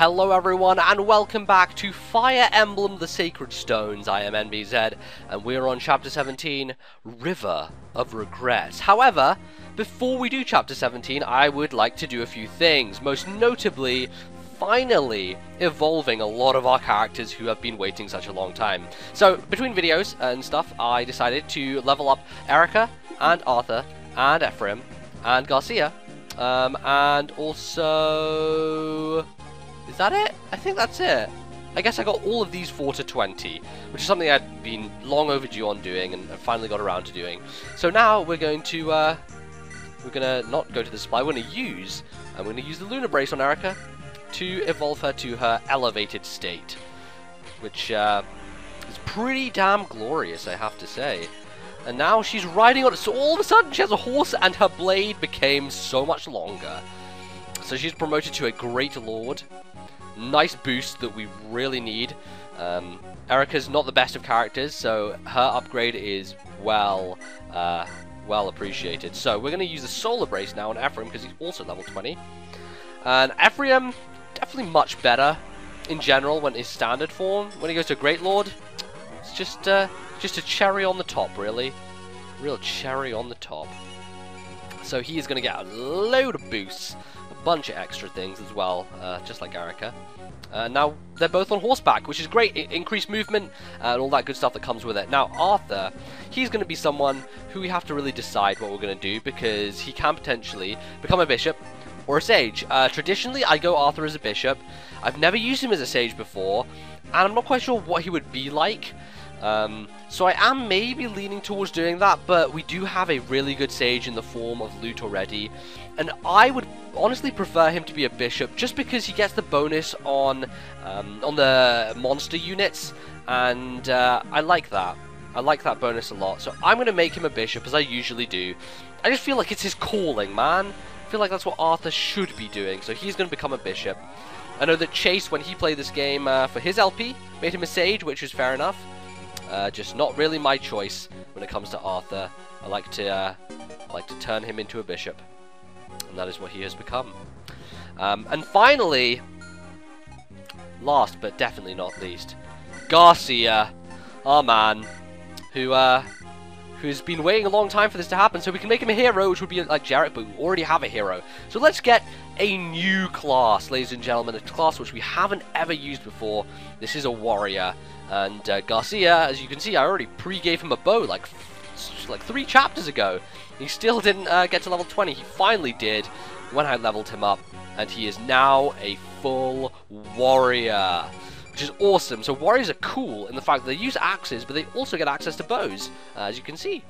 Hello everyone and welcome back to Fire Emblem the Sacred Stones. I am NBZ and we're on Chapter 17, River of Regrets. However, before we do Chapter 17, I would like to do a few things, most notably finally evolving a lot of our characters who have been waiting such a long time. So, between videos and stuff, I decided to level up Erica and Arthur and Ephraim and Garcia, and also... is that it? I think that's it. I guess I got all of these 4 to 20, which is something I'd been long overdue on doing and finally got around to doing. So now we're going to, not go to the supply, we're going to use the Lunar Brace on Erica to evolve her to her elevated state, which is pretty damn glorious, I have to say. And now she's riding on it, so all of a sudden she has a horse and her blade became so much longer. So she's promoted to a Great Lord. Nice boost that we really need. Erica's not the best of characters, so her upgrade is well appreciated. So we're going to use the Solar Brace now on Ephraim because he's also level 20. And Ephraim, definitely much better in general when his standard form. When he goes to Great Lord, it's just a cherry on the top, really. Real cherry on the top. So he is going to get a load of boosts. Bunch of extra things as well, just like Erica. Now they're both on horseback, which is great. Increased movement and all that good stuff that comes with it. Now Arthur, he's going to be someone who we have to really decide what we're going to do, because he can potentially become a bishop or a sage. Traditionally I go Arthur as a bishop. I've never used him as a sage before, and I'm not quite sure what he would be like. So I am maybe leaning towards doing that, but we do have a really good sage in the form of Lute already, and I would honestly prefer him to be a bishop just because he gets the bonus on the monster units, and I like that. I like that bonus a lot, so I'm going to make him a bishop as I usually do. I just feel like it's his calling, man. I feel like that's what Arthur should be doing, so he's going to become a bishop. I know that Chase, when he played this game for his LP, made him a sage, which is fair enough. Just not really my choice when it comes to Arthur. I like to turn him into a bishop, and that is what he has become. And finally, last but definitely not least, Garcia, our man, who's been waiting a long time for this to happen, so we can make him a hero, which would be like Jarrett, but we already have a hero. So let's get a new class, ladies and gentlemen, a class which we haven't ever used before. This is a warrior, and Garcia, as you can see, I already pre-gave him a bow like 3 chapters ago. He still didn't get to level 20. He finally did when I leveled him up, and he is now a full warrior, which is awesome. So warriors are cool in the fact that they use axes, but they also get access to bows, as you can see.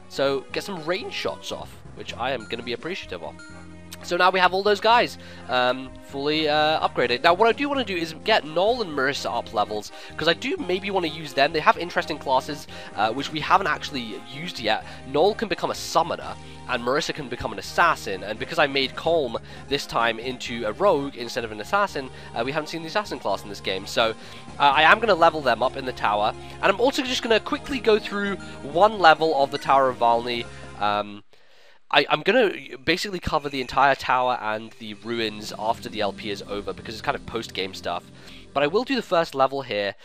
So get some range shots off, which I am going to be appreciative of. So now we have all those guys fully upgraded. Now what I do want to do is get Noel and Marissa up levels, because I do maybe want to use them. They have interesting classes which we haven't actually used yet. Noel can become a summoner and Marissa can become an assassin, and because I made Colm this time into a rogue instead of an assassin, we haven't seen the assassin class in this game. So I am going to level them up in the tower, and I'm also just going to quickly go through one level of the Tower of Valny. I'm going to basically cover the entire tower and the ruins after the LP is over, because it's kind of post-game stuff. But I will do the first level here,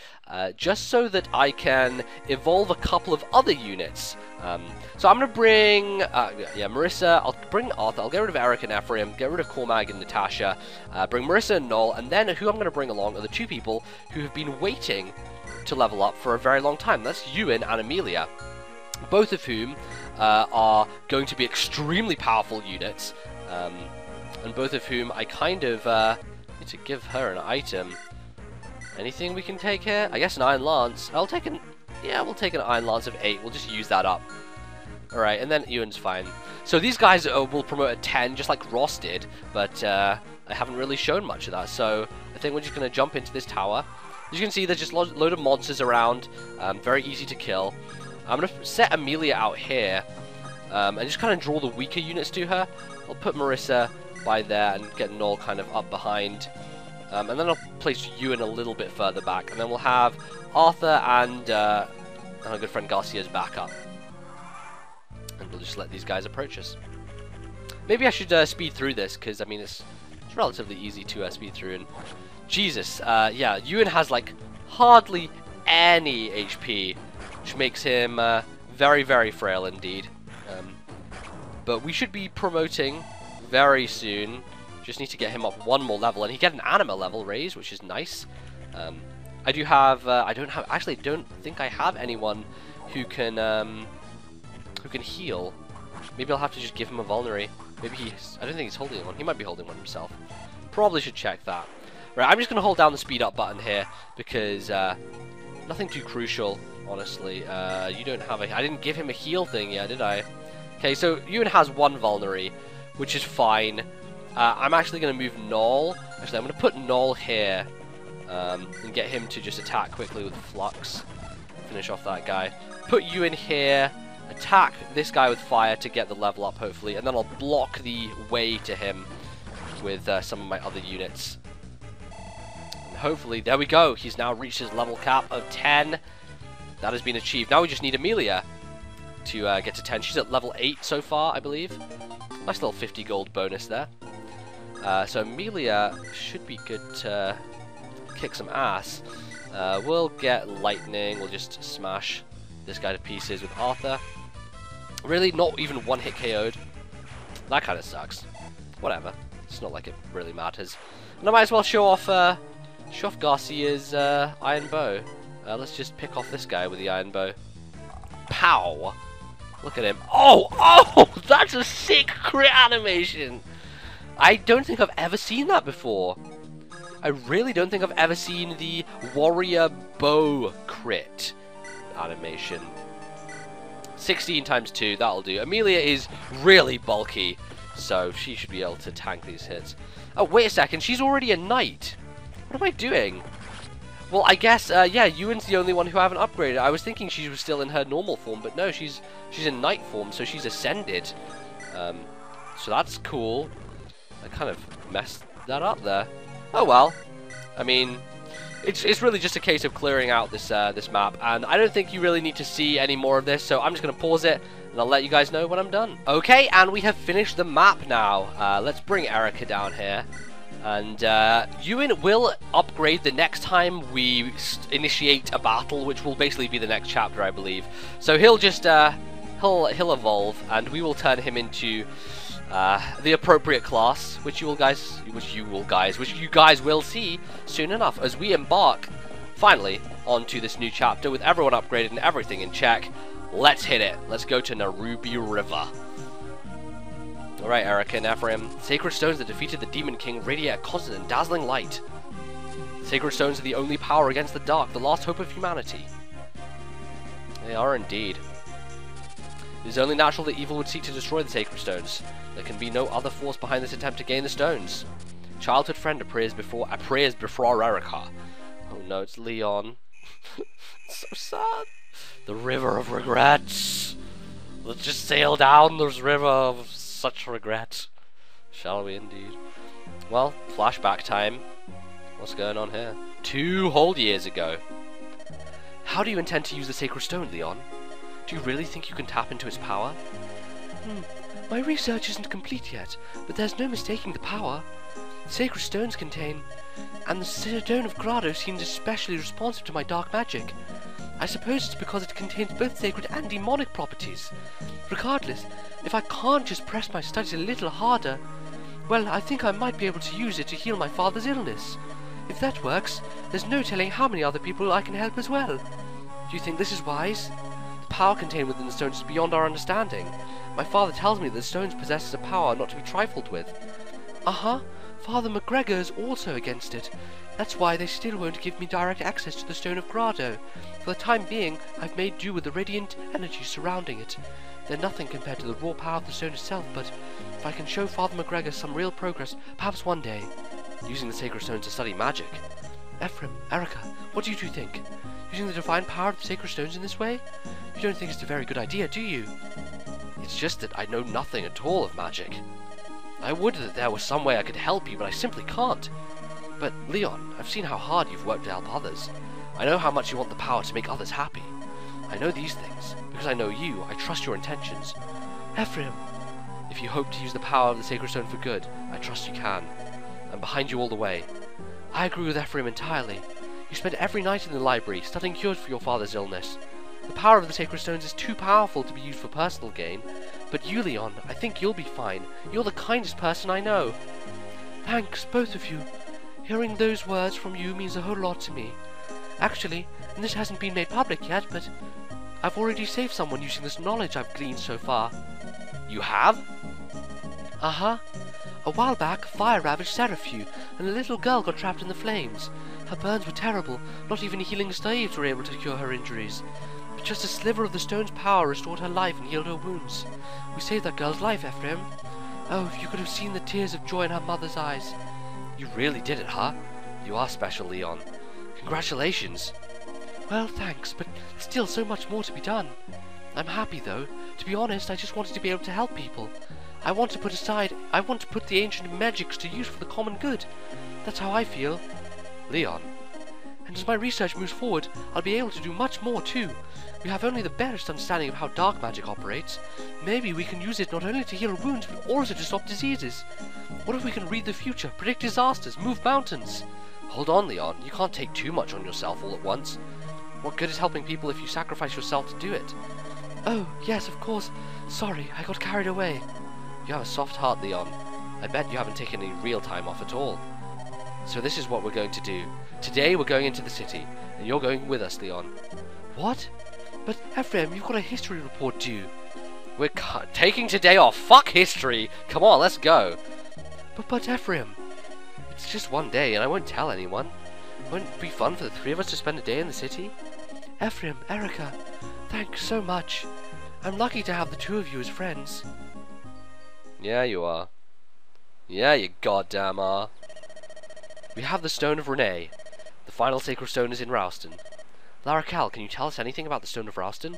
just so that I can evolve a couple of other units. So I'm going to bring, Marissa, I'll bring Arthur, I'll get rid of Eric and Ephraim, get rid of Cormag and Natasha, bring Marissa and Noel, and then who I'm going to bring along are the 2 people who have been waiting to level up for a very long time. That's Ewan and Amelia, both of whom are going to be extremely powerful units, and both of whom I kind of need to give her an item. Anything we can take here? I guess an Iron Lance. We'll take an Iron Lance of 8. We'll just use that up. Alright, and then Ewan's fine. So these guys will promote at 10, just like Ross did, but I haven't really shown much of that, so I think we're just going to jump into this tower. As you can see, there's just a load of monsters around, very easy to kill. I'm going to set Amelia out here, and just kind of draw the weaker units to her. I'll put Marissa by there and get Noel kind of up behind. And then I'll place Ewan a little bit further back, and then we'll have Arthur and our good friend Garcia's back up. And we'll just let these guys approach us. Maybe I should speed through this, because, I mean, it's It's relatively easy to speed through. And Jesus, yeah, Ewan has like hardly any HP, which makes him very, very frail indeed. But we should be promoting very soon. Just need to get him up one more level, and he get an anima level raise, which is nice. I do have, actually don't think I have anyone who can heal. Maybe I'll have to just give him a vulnerary. Maybe I don't think he's holding one. He might be holding one himself. Probably should check that. Right, I'm just going to hold down the speed up button here because nothing too crucial, honestly. You don't have I didn't give him a heal thing yet, did I? Okay, so Ewan has one vulnerary, which is fine. I'm actually going to move Null. Actually, I'm going to put Null here and get him to just attack quickly with Flux. Finish off that guy. Put Ewan here. Attack this guy with fire to get the level up, hopefully. And then I'll block the way to him with some of my other units. And hopefully, there we go. He's now reached his level cap of 10. That has been achieved. Now we just need Amelia to get to 10. She's at level 8 so far, I believe. Nice little 50 gold bonus there. So Amelia should be good to kick some ass. We'll get lightning. We'll just smash this guy to pieces with Arthur. Really, not even one hit KO'd. That kind of sucks. Whatever. It's not like it really matters. And I might as well show off Garcia's iron bow. Let's just pick off this guy with the iron bow. Pow! Look at him. Oh! That's a sick crit animation! I don't think I've ever seen that before. I really don't think I've ever seen the warrior bow crit animation. 16 times 2, that'll do. Amelia is really bulky, so she should be able to tank these hits. Oh, wait a second, she's already a knight. What am I doing? Well, I guess, yeah, Ewan's the only one who I haven't upgraded. I was thinking she was still in her normal form, but no, she's in knight form, so she's ascended. So that's cool. I kind of messed that up there. Oh well. I mean, it's really just a case of clearing out this this map, and I don't think you really need to see any more of this, so I'm just going to pause it, and I'll let you guys know when I'm done. Okay, and we have finished the map now. Let's bring Erica down here, and Ewan will upgrade the next time we initiate a battle, which will basically be the next chapter, I believe. So he'll just he'll evolve, and we will turn him into the appropriate class, which you guys will see soon enough as we embark finally onto this new chapter with everyone upgraded and everything in check. Let's hit it. Let's go to Narubi River. Alright, Erica and Ephraim. Sacred stones that defeated the Demon King radiate a constant and dazzling light. Sacred stones are the only power against the dark, the last hope of humanity. They are indeed. It is only natural that evil would seek to destroy the sacred stones. There can be no other force behind this attempt to gain the stones. Childhood friend appears before Erica. Oh no, it's Leon. It's so sad. The river of regrets. Let's just sail down this river of such regret. Shall we indeed? Well, flashback time. What's going on here? 2 whole years ago. How do you intend to use the sacred stone, Leon? Do you really think you can tap into its power? My research isn't complete yet, but there's no mistaking the power. Sacred stones contain, and the stone of Grado seems especially responsive to my dark magic. I suppose it's because it contains both sacred and demonic properties. Regardless, if I can't just press my studies a little harder, well, I think I might be able to use it to heal my father's illness. If that works, there's no telling how many other people I can help as well. Do you think this is wise? The power contained within the stones is beyond our understanding. My father tells me that the stones possess a power not to be trifled with. Father McGregor is also against it. That's why they still won't give me direct access to the Stone of Grado. For the time being, I've made do with the radiant energy surrounding it. They're nothing compared to the raw power of the stone itself, but if I can show Father McGregor some real progress, perhaps one day, using the sacred stones to study magic. Ephraim, Erica, what do you two think? Using the divine power of the sacred stones in this way? You don't think it's a very good idea, do you? It's just that I know nothing at all of magic. I would that there was some way I could help you, but I simply can't. But, Leon, I've seen how hard you've worked to help others. I know how much you want the power to make others happy. I know these things. Because I know you, I trust your intentions. Ephraim, if you hope to use the power of the sacred stone for good, I trust you can. and behind you all the way. I agree with Ephraim entirely. You spent every night in the library, studying cures for your father's illness. The power of the sacred stones is too powerful to be used for personal gain. But you, Leon, I think you'll be fine. You're the kindest person I know. Thanks, both of you. Hearing those words from you means a whole lot to me. Actually, and this hasn't been made public yet, but I've already saved someone using this knowledge I've gleaned so far. You have? Uh-huh. A while back, fire ravaged Seraphiu, and a little girl got trapped in the flames. Her burns were terrible. Not even healing staves were able to cure her injuries. But just a sliver of the stone's power restored her life and healed her wounds. We saved that girl's life, Ephraim. Oh, if you could have seen the tears of joy in her mother's eyes. You really did it, huh? You are special, Leon. Congratulations. Well, thanks, but still so much more to be done. I'm happy, though. To be honest, I just wanted to be able to help people. I want to put the ancient magics to use for the common good. That's how I feel. Leon. And as my research moves forward, I'll be able to do much more, too. We have only the barest understanding of how dark magic operates. Maybe we can use it not only to heal wounds, but also to stop diseases. What if we can read the future, predict disasters, move mountains? Hold on, Leon. You can't take too much on yourself all at once. What good is helping people if you sacrifice yourself to do it? Oh, yes, of course. Sorry, I got carried away. You have a soft heart, Leon. I bet you haven't taken any real time off at all. So this is what we're going to do. Today we're going into the city, and you're going with us, Leon. What? But Ephraim, you've got a history report due. We're taking today off. Fuck history. Come on, let's go. But Ephraim, it's just one day, and I won't tell anyone. Won't it be fun for the three of us to spend a day in the city? Ephraim, Erica, thanks so much. I'm lucky to have the two of you as friends. Yeah, you are. Yeah, you goddamn are. We have the Stone of Renee. The final sacred stone is in Ralston. Laracal, can you tell us anything about the Stone of Ralston?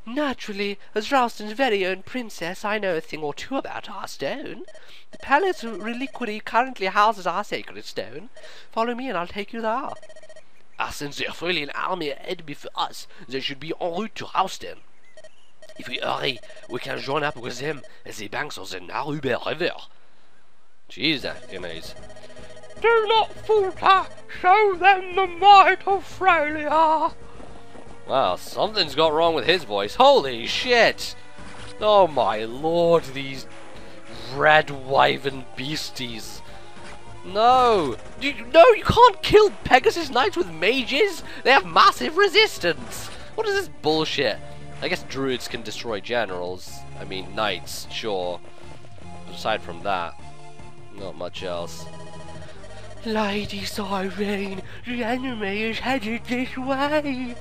Naturally, as Ralston's very own princess, I know a thing or two about our stone. The palace reliquary currently houses our sacred stone. Follow me and I'll take you there. As since the Australian army ahead before us, they should be en route to Ralston. If we hurry, we can join up with them at the banks of the Narube River. Jesus, Inez. Do not falter, show them the might of Australia. Wow, something's got wrong with his voice. Holy shit! Oh my lord, these red wyvern beasties. No! You can't kill Pegasus Knights with mages! They have massive resistance! What is this bullshit? I guess druids can destroy generals. I mean, knights, sure. But aside from that, not much else. Lady Cyrene, the enemy is headed this way!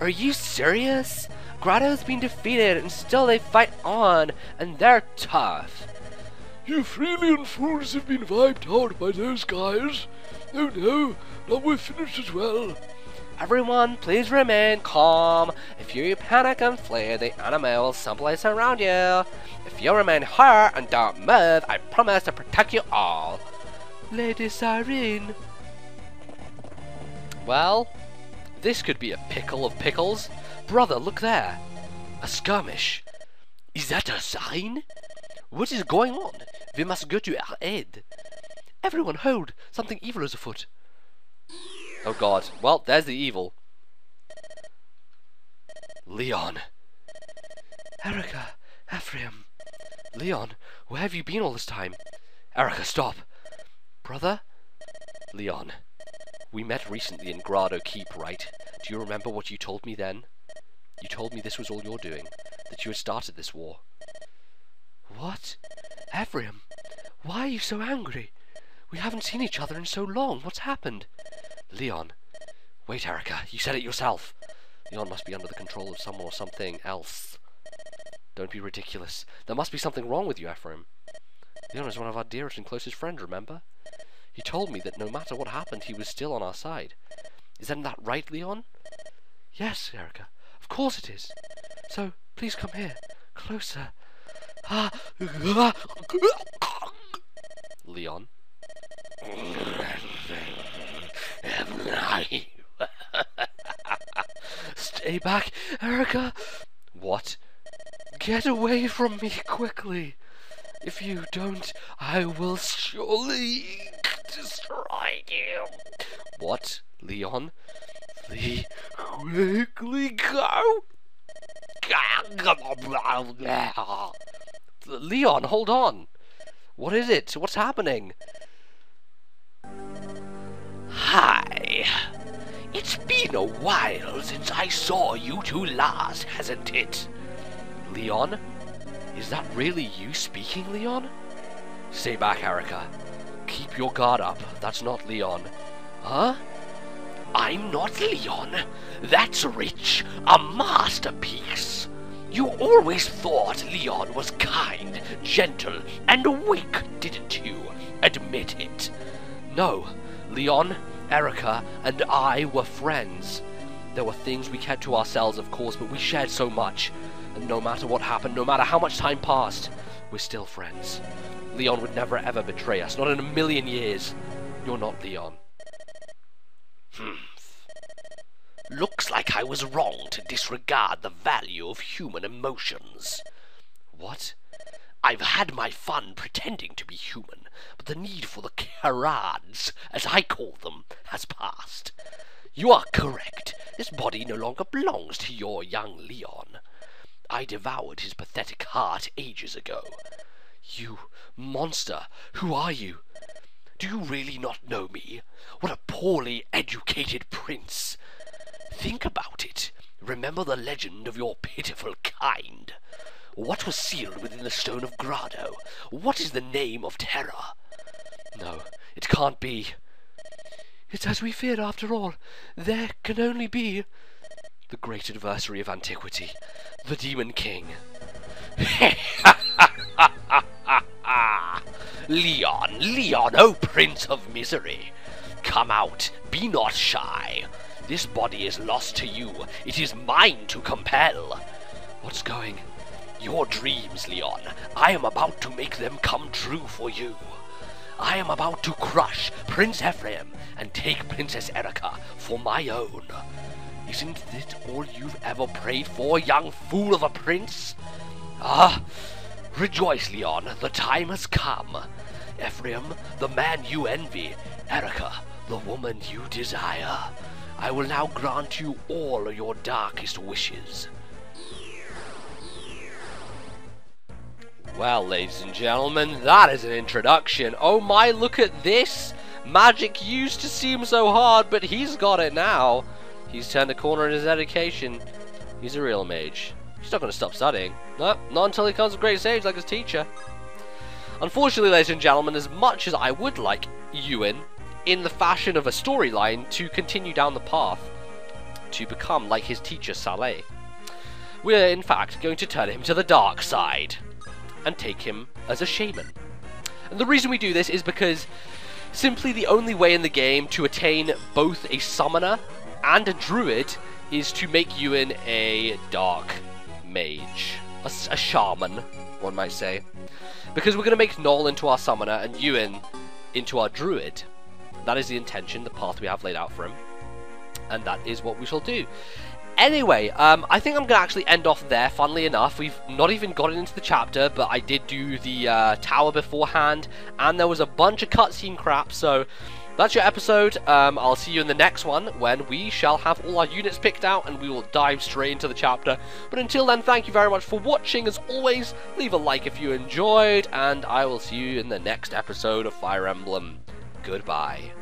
Are you serious? Grotto's been defeated and still they fight on, and they're tough. You Freelian fools have been wiped out by those guys. Oh no, now we're finished as well. Everyone, please remain calm. If you panic and flee, the enemy will simply surround you. If you remain here and don't move, I promise to protect you all. Lady Cyrene. Well, this could be a pickle of pickles. Brother, look there. A skirmish. Is that a sign? What is going on? We must go to our aid. Everyone hold. Something evil is afoot. Oh god. Well, there's the evil. Leon. Erica. Ephraim. Leon, where have you been all this time? Erica, stop. Brother? Leon. We met recently in Grotto Keep, right? Do you remember what you told me then? You told me this was all you're doing, that you had started this war. What? Ephraim, why are you so angry? We haven't seen each other in so long. What's happened? Leon. Wait, Erica, you said it yourself. Leon must be under the control of someone or something else. Don't be ridiculous. There must be something wrong with you, Ephraim. Leon is one of our dearest and closest friends, remember? He told me that no matter what happened, he was still on our side. Isn't that right, Leon? Yes, Erica. Of course it is. So, please come here. Closer. Leon. Stay back, Erica. What? Get away from me quickly. If you don't, I will surely destroy you. What, Leon? Quickly go. Leon, hold on. What is it? What's happening? Hi. It's been a while since I saw you two last, hasn't it? Leon? Is that really you speaking, Leon? Stay back, Erica. Keep your guard up. That's not Leon. Huh? I'm not Leon. That's Rich, a masterpiece. You always thought Leon was kind, gentle, and weak, didn't you? Admit it. No. Leon, Erica, and I were friends. There were things we kept to ourselves, of course, but we shared so much. And no matter what happened, no matter how much time passed, we're still friends. Leon would never ever betray us, not in a million years. You're not Leon. Looks like I was wrong to disregard the value of human emotions. What? I've had my fun pretending to be human, but the need for the charades, as I call them, has passed. You are correct. This body no longer belongs to your young Leon. I devoured his pathetic heart ages ago. You monster! Who are you? Do you really not know me? What a poorly educated prince! Think about it. Remember the legend of your pitiful kind. What was sealed within the stone of Grado? What is the name of terror? No, it can't be. It's as we feared after all. There can only be the great adversary of antiquity, the Demon King. Leon, oh Prince of Misery! Come out, be not shy. This body is lost to you. It is mine to compel. What's going? Your dreams, Leon. I am about to make them come true for you. I am about to crush Prince Ephraim and take Princess Erica for my own. Isn't this all you've ever prayed for, young fool of a prince? Ah, rejoice, Leon, the time has come. Ephraim, the man you envy. Erica, the woman you desire. I will now grant you all your darkest wishes. Well, ladies and gentlemen, that is an introduction. Oh my, look at this! Magic used to seem so hard, but he's got it now. He's turned a corner in his education. He's a real mage. He's not going to stop studying. No, not until he becomes a great sage like his teacher. Unfortunately, ladies and gentlemen, as much as I would like Ewan, in the fashion of a storyline, to continue down the path to become like his teacher Saleh, we're in fact going to turn him to the dark side and take him as a shaman. And the reason we do this is because simply the only way in the game to attain both a summoner and a druid is to make Ewan a dark mage, a shaman, one might say, because we're going to make Noel into our summoner and Ewan into our druid. That is the intention, the path we have laid out for him, and that is what we shall do. Anyway, I think I'm going to actually end off there, funnily enough. We've not even gotten into the chapter, but I did do the tower beforehand, and there was a bunch of cutscene crap, so that's your episode. I'll see you in the next one, when we shall have all our units picked out, and we will dive straight into the chapter. But until then, thank you very much for watching. As always, leave a like if you enjoyed, and I will see you in the next episode of Fire Emblem. Goodbye.